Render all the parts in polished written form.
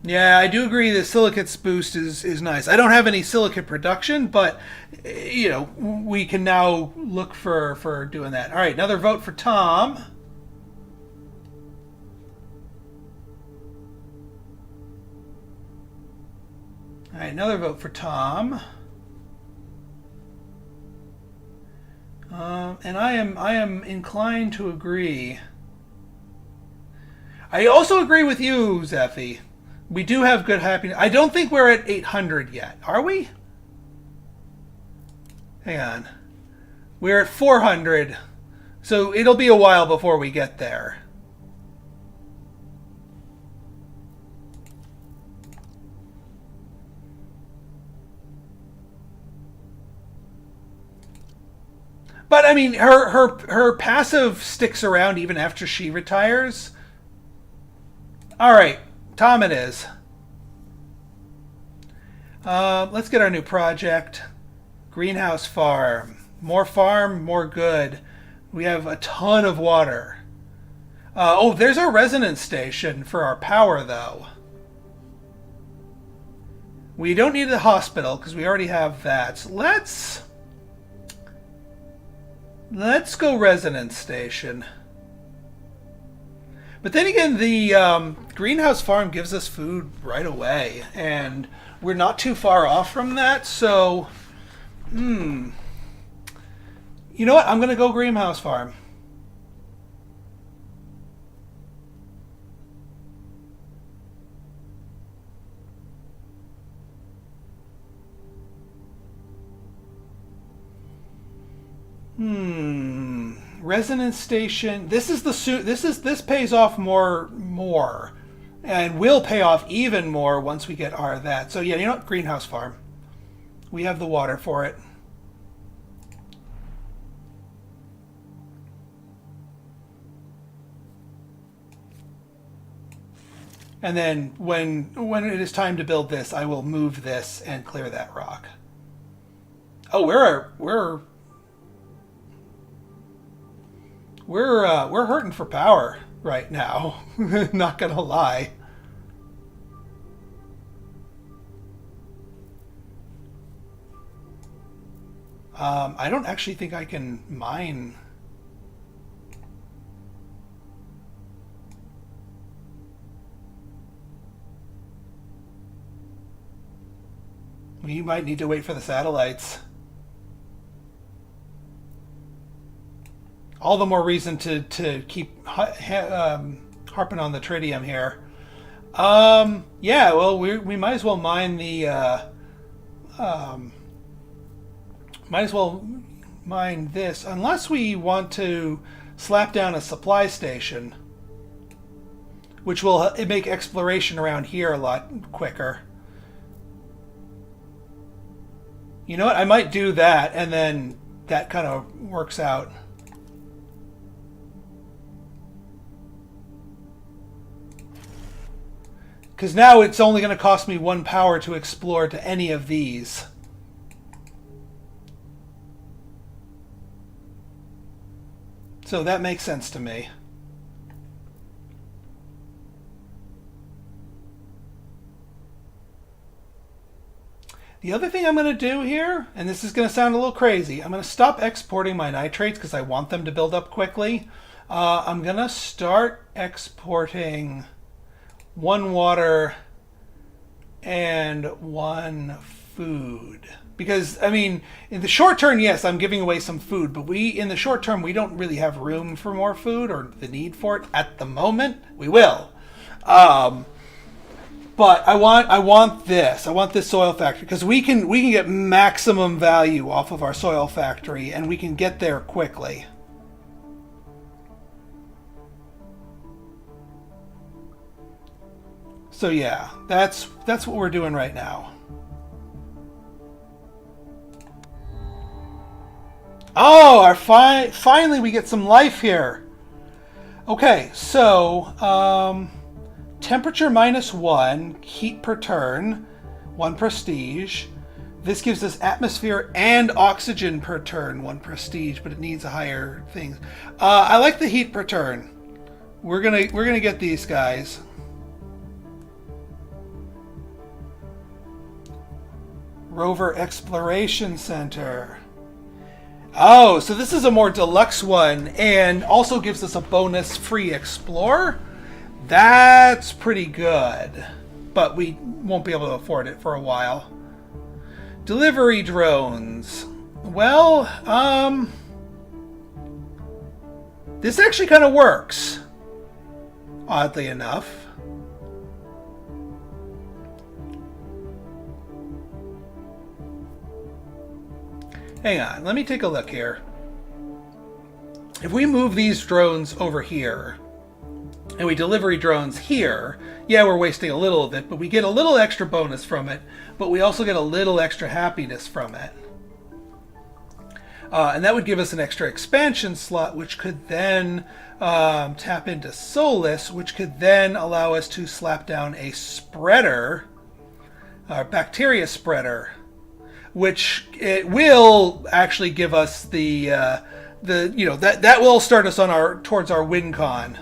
Yeah, I do agree that silicate's boost is nice. I don't have any silicate production, but you know, we can now look for doing that. All right, another vote for Tom. All right, another vote for Tom. And I am inclined to agree. I also agree with you, Zephy. We do have good happiness. I don't think we're at 800 yet. Are we? Hang on. We're at 400. So it'll be a while before we get there. But I mean, her passive sticks around even after she retires. All right, Tom it is. Let's get our new project. Greenhouse farm. More more good. We have a ton of water. Oh, there's our resonance station for our power, though. We don't need a hospital because we already have that. So let's go resonance station. But then again, the greenhouse farm gives us food right away, and we're not too far off from that. So, you know what? I'm going to go greenhouse farm. Resonance station. This pays off more, and will pay off even more once we get our that. So yeah, you know what? Greenhouse farm. We have the water for it. And then when it is time to build this, I will move this and clear that rock. Oh, we're hurting for power right now. Not gonna lie. I don't actually think I can mine. We might need to wait for the satellites. All the more reason to keep harping on the tritium here. Yeah, well, we might as well mine the might as well mine this, unless we want to slap down a supply station, which will make exploration around here a lot quicker. You know what? I might do that, and then that kind of works out. Because now it's only going to cost me 1 power to explore to any of these. So that makes sense to me. The other thing I'm going to do here, and this is going to sound a little crazy, I'm going to stop exporting my nitrates because I want them to build up quickly. I'm going to start exporting 1 water and 1 food. Because, I mean, in the short term, yes, I'm giving away some food, but in the short term, we don't really have room for more food or the need for it at the moment. We will. But I want this soil factory, because we can get maximum value off of our soil factory, and we can get there quickly. So yeah, that's what we're doing right now. Oh, finally we get some life here. Okay, so temperature -1, heat per turn, 1 prestige. This gives us atmosphere and oxygen per turn, 1 prestige, but it needs a higher thing. I like the heat per turn. We're gonna get these guys. Rover Exploration Center. Oh, so this is a more deluxe one and also gives us a bonus free explore. That's pretty good, but we won't be able to afford it for a while. Delivery drones. Well, this actually kind of works, oddly enough. Hang on, let me take a look here. If we move these drones over here, and we delivery drones here, yeah, we're wasting a little of it, but we get a little extra bonus from it, but we also get a little extra happiness from it. And that would give us an extra expansion slot, which could then tap into Solus, which could then allow us to slap down a spreader, a bacteria spreader, which it will actually give us the that will start us on towards our win con.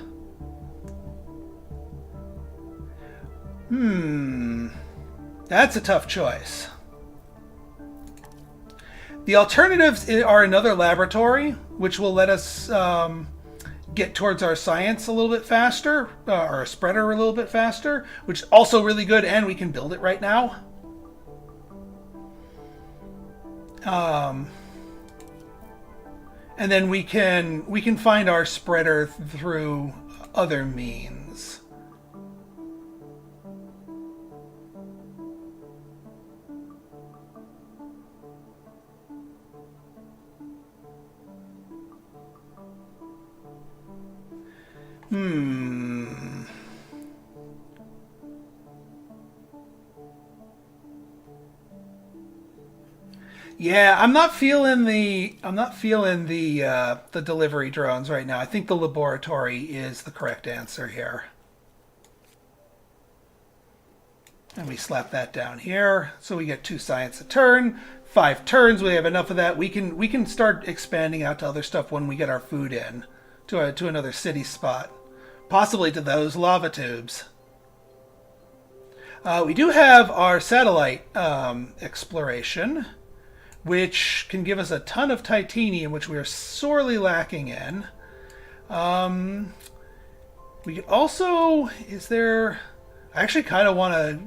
That's a tough choice. The alternatives are another laboratory, which will let us get towards our science a little bit faster, or our spreader a little bit faster, which is also really good, and we can build it right now. And then we can find our spreader through other means. Yeah, I'm not feeling the delivery drones right now. I think the laboratory is the correct answer here. And we slap that down here, so we get 2 science a turn. 5 turns, we have enough of that. We can start expanding out to other stuff when we get our food in to another city spot, possibly to those lava tubes. We do have our satellite exploration, which can give us a ton of titanium, which we are sorely lacking in. We could also, I actually kind of want to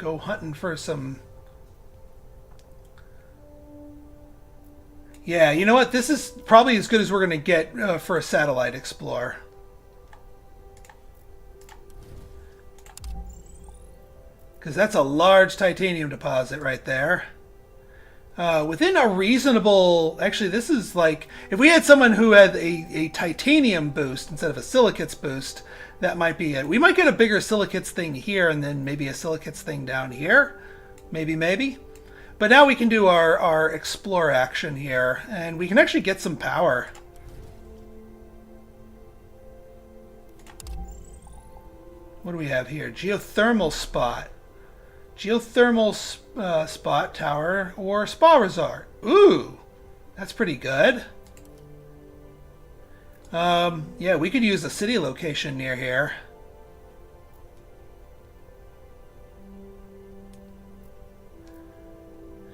go hunting for some. Yeah, you know what? This is probably as good as we're going to get for a satellite explorer. Because that's a large titanium deposit right there. Within a reasonable... Actually, this is like... If we had someone who had a titanium boost instead of a silicates boost, that might be it. We might get a bigger silicates thing here and then maybe a silicates thing down here. Maybe. But now we can do our explore action here, and we can actually get some power. What do we have here? Geothermal spot. Geothermal spot tower or spa resort. Ooh, that's pretty good. Yeah, we could use a city location near here.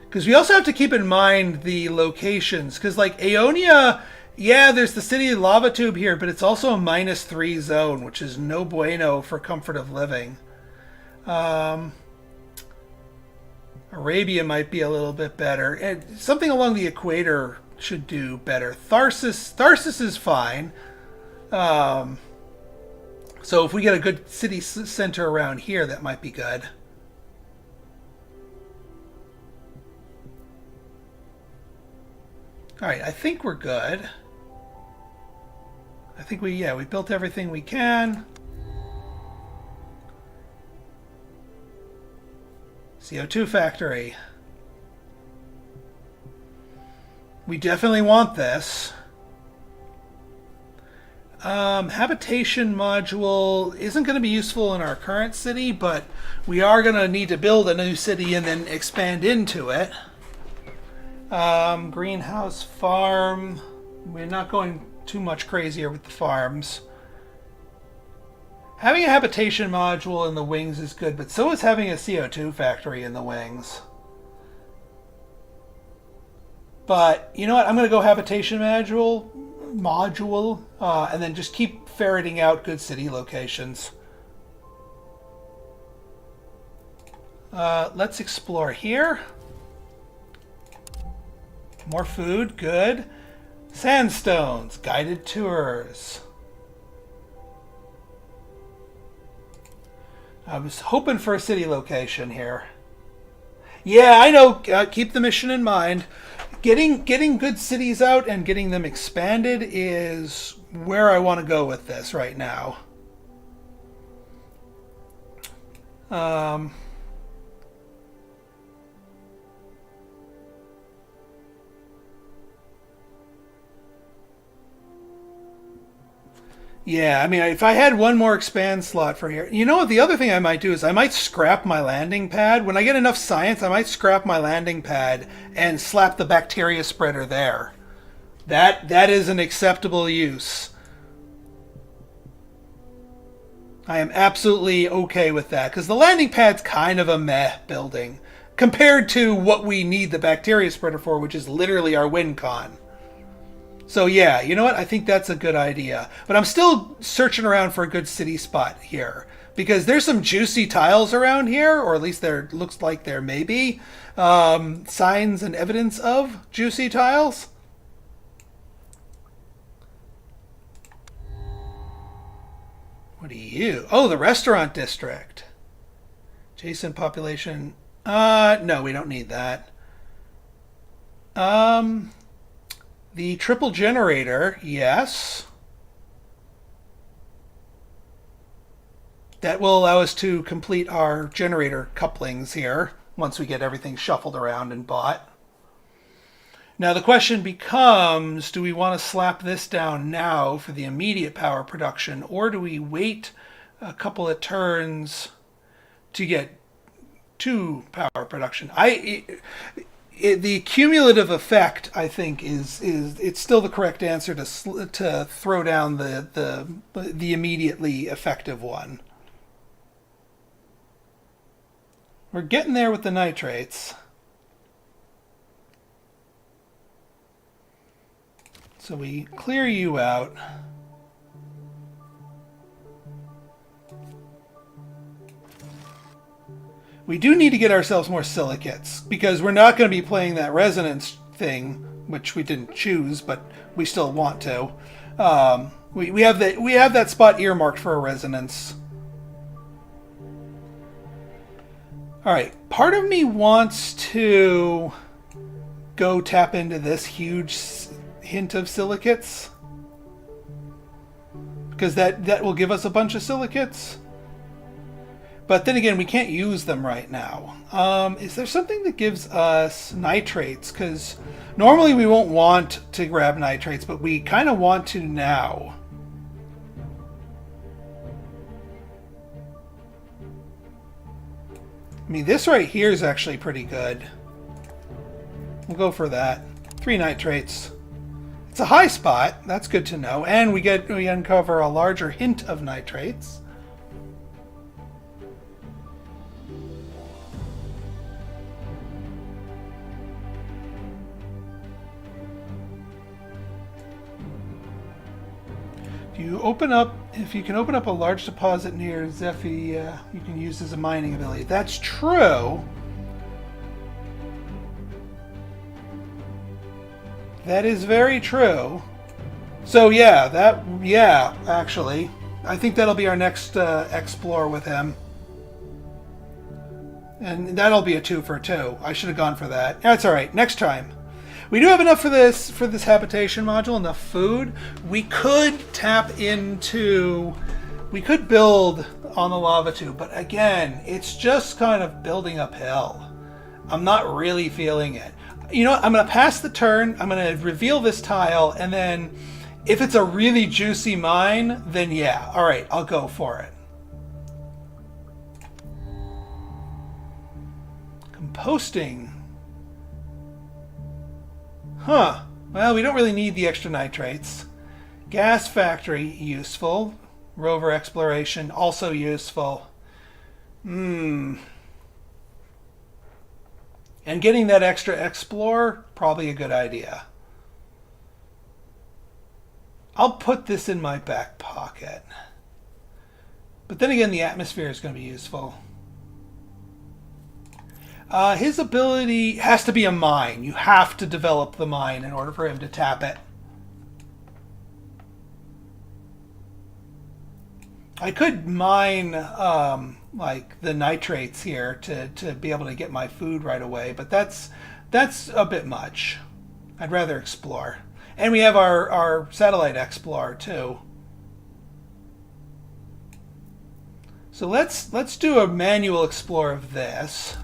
Because we also have to keep in mind the locations. Because like Aeonia, yeah, there's the city lava tube here, but it's also a -3 zone, which is no bueno for comfort of living. Arabia might be a little bit better. And something along the equator should do better. Tharsis is fine. So if we get a good city center around here, that might be good. All right, I think we're good. I think we built everything we can. CO2 factory. We definitely want this. Habitation module isn't going to be useful in our current city, but we are going to need to build a new city and then expand into it. Greenhouse farm. We're not going too much crazier with the farms. Having a habitation module in the wings is good, but so is having a CO2 factory in the wings. But you know what? I'm going to go habitation module, and then just keep ferreting out good city locations. Let's explore here. More food, good. Sandstones, guided tours. I was hoping for a city location here. Yeah, I know. Keep the mission in mind. Getting good cities out and getting them expanded is where I want to go with this right now. Yeah, I mean, if I had one more expand slot for here, you know what? The other thing I might do is I might scrap my landing pad. When I get enough science, I might scrap my landing pad and slap the bacteria spreader there. That is an acceptable use. I am absolutely okay with that because the landing pad's kind of a meh building compared to what we need the bacteria spreader for, which is literally our win con. So yeah, you know what? I think that's a good idea. But I'm still searching around for a good city spot here. Because there's some juicy tiles around here, or at least there looks like there may be signs and evidence of juicy tiles. What are you? Oh, the restaurant district. Adjacent population. No, we don't need that. The triple generator, yes. That will allow us to complete our generator couplings here once we get everything shuffled around and bought. Now the question becomes, do we want to slap this down now for the immediate power production, or do we wait a couple of turns to get to power production? The cumulative effect, I think, is it's still the correct answer to throw down the immediately effective one. We're getting there with the nitrates. So we clear you out. We do need to get ourselves more silicates because we're not going to be playing that resonance thing, which we didn't choose, but we still want to. We have that spot earmarked for a resonance. All right, part of me wants to go tap into this huge hint of silicates because that will give us a bunch of silicates. But then again, we can't use them right now. Is there something that gives us nitrates? Because normally we won't want to grab nitrates, but we kind of want to now. I mean, this right here is actually pretty good. We'll go for that. 3 nitrates. It's a high spot. That's good to know. And we uncover a larger hint of nitrates. If you can open up a large deposit near Zephy, you can use as a mining ability. That's true. That is very true. So yeah, actually, I think that'll be our next explore with him. And that'll be a 2 for 2. I should have gone for that. That's all right. Next time. We do have enough for this habitation module, enough food. We could build on the lava tube, but again, it's just kind of building uphill. I'm not really feeling it. You know what? I'm going to pass the turn. I'm going to reveal this tile, and then if it's a really juicy mine, then yeah, all right, I'll go for it. Composting. Huh. Well, we don't really need the extra nitrates. Gas factory, useful. Rover exploration, also useful. Yeah, And getting that extra explore, probably a good idea. I'll put this in my back pocket. But then again, the atmosphere is going to be useful. His ability has to be a mine. You have to develop the mine in order for him to tap it. I could mine like the nitrates here to be able to get my food right away, but that's a bit much. I'd rather explore. And we have our satellite explorer too. So let's do a manual explore of this.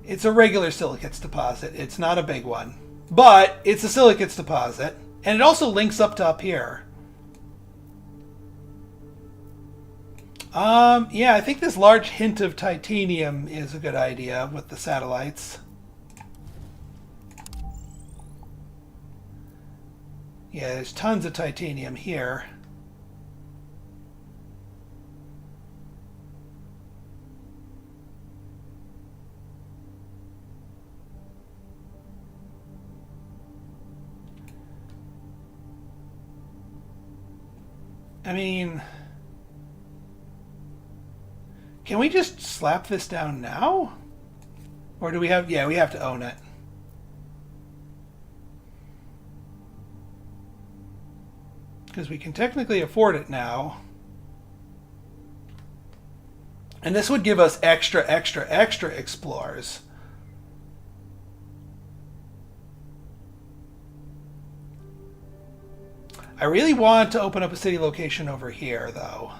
It's a regular silicates deposit. It's not a big one, but it's a silicates deposit, and it also links up to up here. Yeah, I think this large hint of titanium is a good idea with the satellites. Yeah, there's tons of titanium here. I mean, can we just slap this down now? Or do we have... Yeah, we have to own it. Because we can technically afford it now. And this would give us extra explorers. I really want to open up a city location over here, though.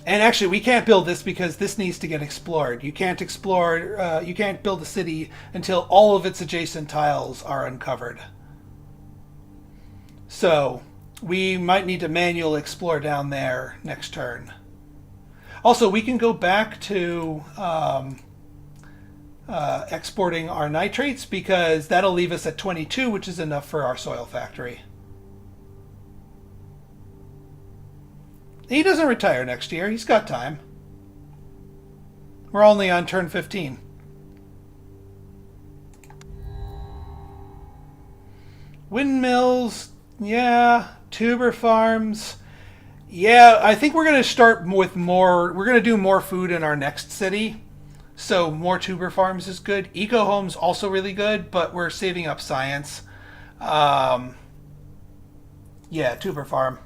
And actually, we can't build this because this needs to get explored. You can't explore, you can't build a city until all of its adjacent tiles are uncovered. So, we might need to manually explore down there next turn. Also, we can go back to exporting our nitrates because that'll leave us at 22, which is enough for our soil factory. He doesn't retire next year. He's got time. We're only on turn 15. Windmills, yeah. Tuber farms, yeah. I think we're going to start with more. We're going to do more food in our next city. So more tuber farms is good. Eco homes also really good, but we're saving up science. Yeah, tuber farm.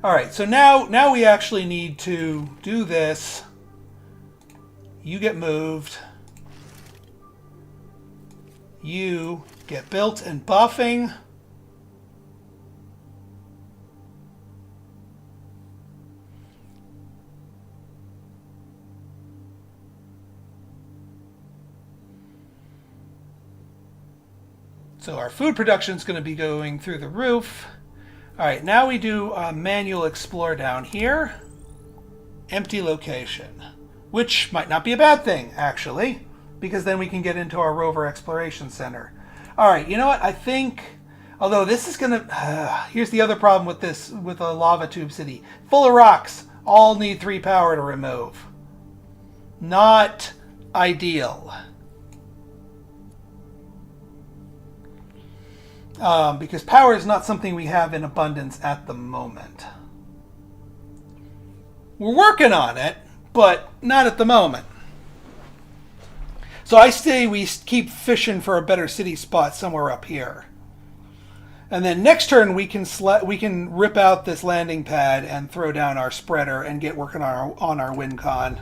All right, so now we actually need to do this. You get moved. You get built and buffing. So our food production is going to be going through the roof. All right, now we do a manual explore down here. Empty location, which might not be a bad thing, actually, because then we can get into our rover exploration center. All right, you know what? I think, although this is going to... here's the other problem with this, with a lava tube city. Full of rocks. All need 3 power to remove. Not ideal. Because power is not something we have in abundance at the moment. We're working on it, but not at the moment. So I say we keep fishing for a better city spot somewhere up here. And then next turn we can rip out this landing pad and throw down our spreader and get working on our win con.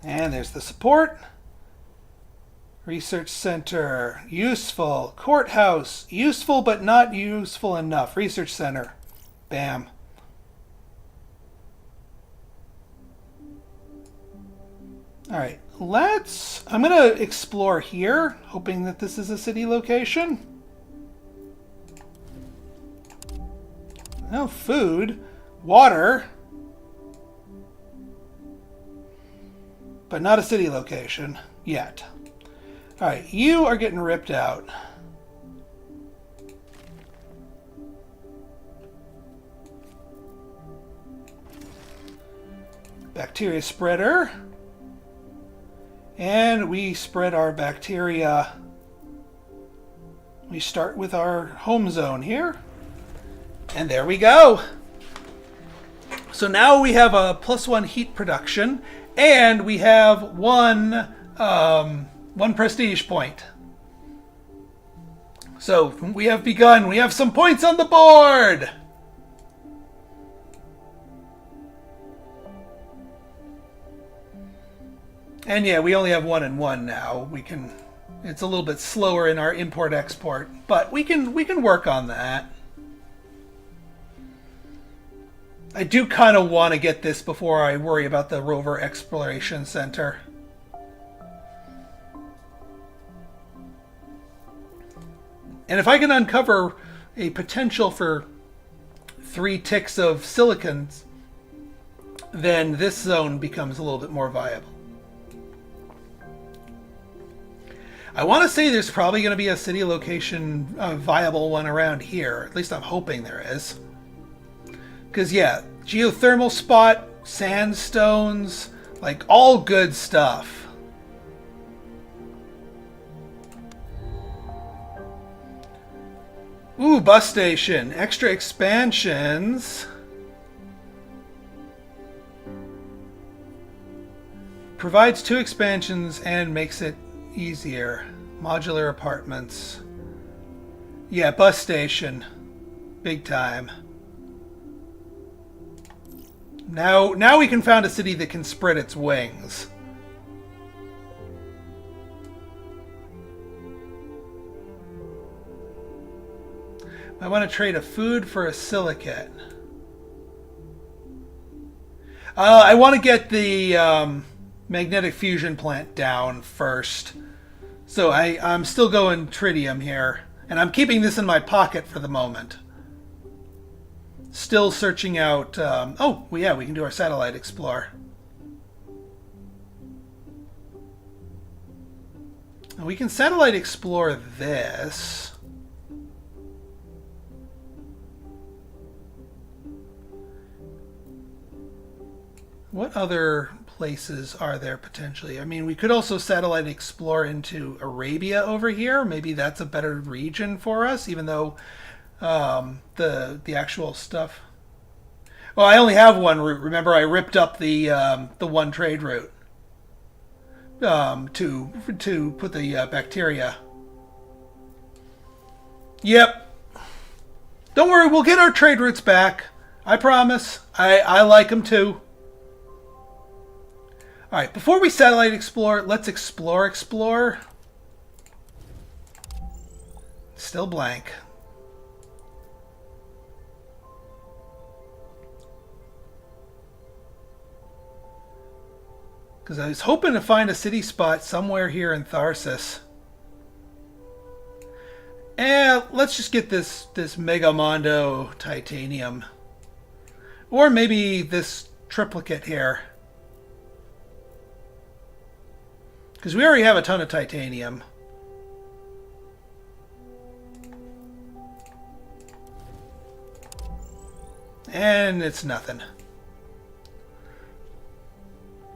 And there's the support. Research center, useful. Courthouse, useful but not useful enough. Research center, bam. All right, I'm gonna explore here, hoping that this is a city location. No food, water, but not a city location yet. All right, you are getting ripped out. bacteria spreader. And we spread our bacteria. We start with our home zone here. And there we go. So now we have a +1 heat production, and we have one prestige point. So we have begun. We have some points on the board. And yeah, we only have 1 and 1 now. We can. It's a little bit slower in our import-export, but we can work on that. I do kind of want to get this before I worry about the Rover Exploration Center. And if I can uncover a potential for 3 ticks of silicons, then this zone becomes a little bit more viable. I want to say there's probably going to be a city location, viable one around here. At least I'm hoping there is. Because, yeah, geothermal spot, sandstones, like all good stuff. Ooh, bus station. Extra expansions. Provides 2 expansions and makes it easier. Modular apartments. Yeah, bus station. Big time. Now we can found a city that can spread its wings. I want to trade a food for a silicate. I want to get the magnetic fusion plant down first. So I'm still going tritium here. And I'm keeping this in my pocket for the moment. Still searching out... oh, well, yeah, we can do our satellite explore. And we can satellite explore this. What other places are there potentially? I mean, we could also satellite explore into Arabia over here. Maybe that's a better region for us, even though the actual stuff. Well, I only have one route. Remember, I ripped up the one trade route to put the bacteria. Yep. Don't worry, we'll get our trade routes back. I promise. I like them too. All right, before we satellite explore, let's explore. Still blank. Because I was hoping to find a city spot somewhere here in Tharsis. And let's just get this Megamondo titanium. Or maybe this triplicate here. Because we already have a ton of titanium. And it's nothing.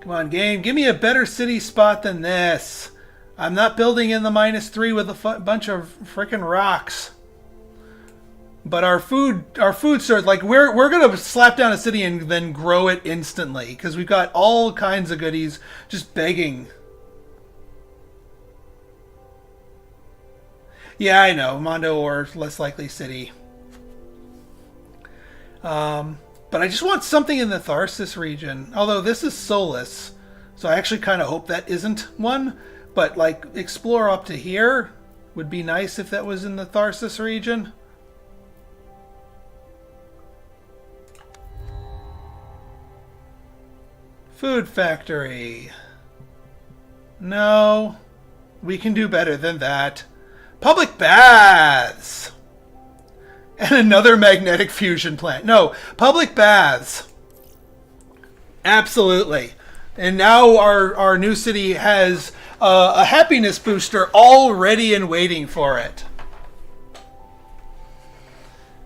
Come on, game. Give me a better city spot than this. I'm not building in the -3 with a bunch of frickin' rocks. But our food source, like we're gonna slap down a city and then grow it instantly because we've got all kinds of goodies just begging. Yeah, I know. Mondo or less likely city. But I just want something in the Tharsis region. Although this is Solus. So I actually kind of hope that isn't one. But like explore up to here would be nice if that was in the Tharsis region. Food factory. No. We can do better than that. Public baths! And another magnetic fusion plant. No, public baths. Absolutely. And now our new city has a happiness booster already and waiting for it.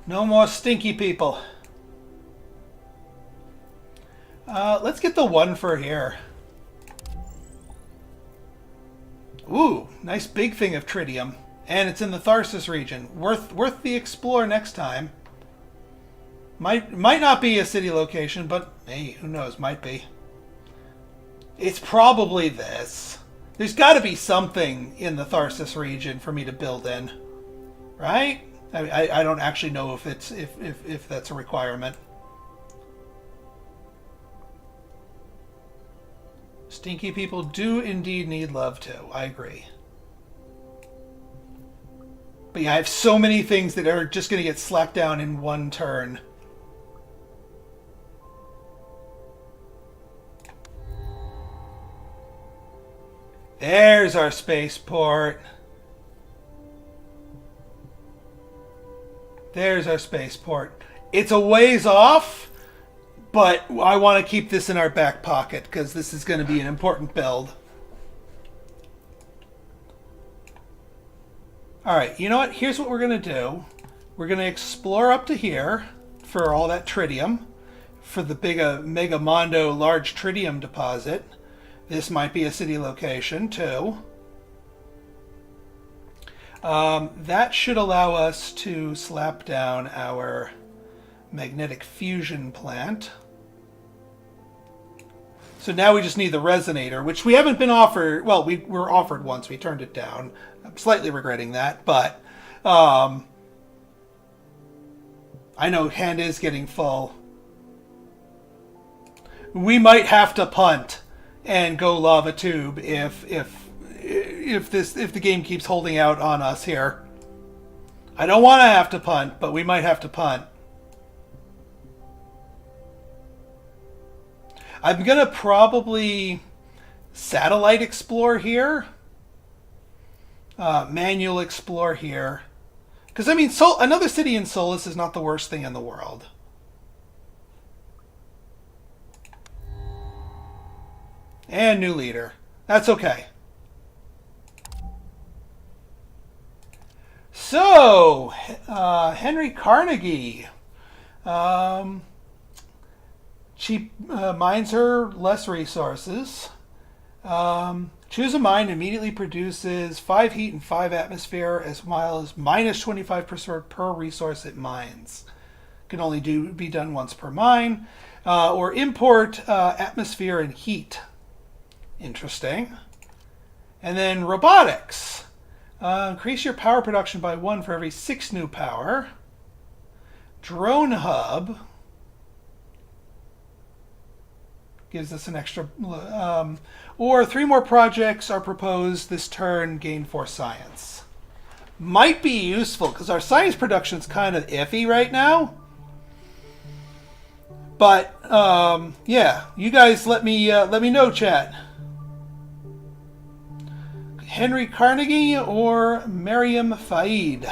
No more stinky people. Let's get the one for here. Ooh, nice big thing of tritium. And it's in the Tharsis region. Worth the explore next time. Might not be a city location, but hey, who knows, might be. It's probably this. There's got to be something in the Tharsis region for me to build in. Right? I don't actually know if it's if that's a requirement. Stinky people do indeed need love too. I agree. But yeah, I have so many things that are just going to get slapped down in one turn. There's our spaceport. There's our spaceport. It's a ways off, but I want to keep this in our back pocket because this is going to be an important build. All right, you know what? Here's what we're going to do. We're going to explore up to here for all that tritium, for the big Megamondo large tritium deposit. This might be a city location too. That should allow us to slap down our magnetic fusion plant. So now we just need the resonator, which we haven't been offered. Well, we were offered once. We turned it down. I'm slightly regretting that, but I know hand is getting full. We might have to punt and go lava tube if the game keeps holding out on us here. I don't want to have to punt, but we might have to punt. I'm gonna probably satellite explore here, manual explore here, because I mean, another city in Solus is not the worst thing in the world. And new leader. That's okay. So, Henry Carnegie. Cheap mines her less resources. Choose a mine immediately produces 5 heat and 5 atmosphere as well as minus 25% per resource it mines. Can only be done once per mine. Or import atmosphere and heat. Interesting. And then robotics. Increase your power production by 1 for every 6 new power. Drone hub. Gives us an extra... or 3 more projects are proposed this turn, gain 4 science. Might be useful, because our science production's kind of iffy right now. But, yeah, you guys let me know, chat. Henry Carnegie or Mariam Faid?